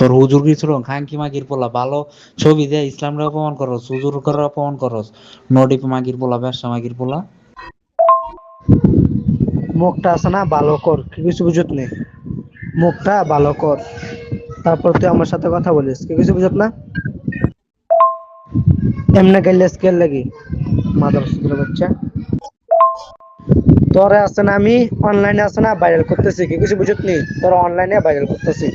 তোর হুজুর কিছু খাঙ্কি মাগির পোলা ভালো ছবি দিয়ে ইসলামরে অপমান করস, হুজুর করে অপমান করস, নডিপ মাগির পোলা, ব্যবসা মাগির পোলা। মুখটা আছে না ভালো কর, কি কিছু বুঝত নেই, মুখটা ভালো কর, তারপর তুই আমার সাথে কথা বলিস, কি কিছু বুঝত না। এমনি গেলে স্কেল লাগি মাদার সুন্দর বাচ্চা। তোরে আছে না আমি অনলাইনে আছে না ভাইরাল করতেছি, কি কিছু বুঝত নি, তোর অনলাইনে ভাইরাল করতেছি।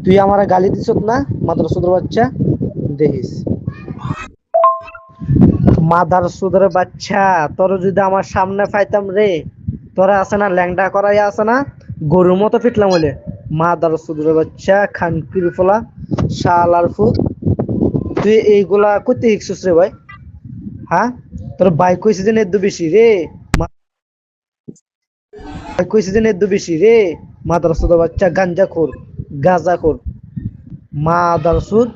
তুই আমার গালি দিছত না মাদার সুন্দর বাচ্চা, দেখিস। মাদার সুন্দর বাচ্চা, তোর যদি আমার সামনে পাইতাম রে, তোরা আছে না ল্যাংডা করাই আছে না গরুর মতো পিটলাম হলে। মাদার সুন্দর বাচ্চা, খানকির ফলা, শালার ফুট। তুই এইগুলা করতে শিখছিস রে ভাই? হ্যাঁ, তোর বাইক কইছে যে নেদ্দু বেশি রে, বাইক কইছে যে নেদ্দু বেশি রে। মাদার সুন্দর বাচ্চা, গাঞ্জা খোর, গাঁজা খোর, মাদার সুদ।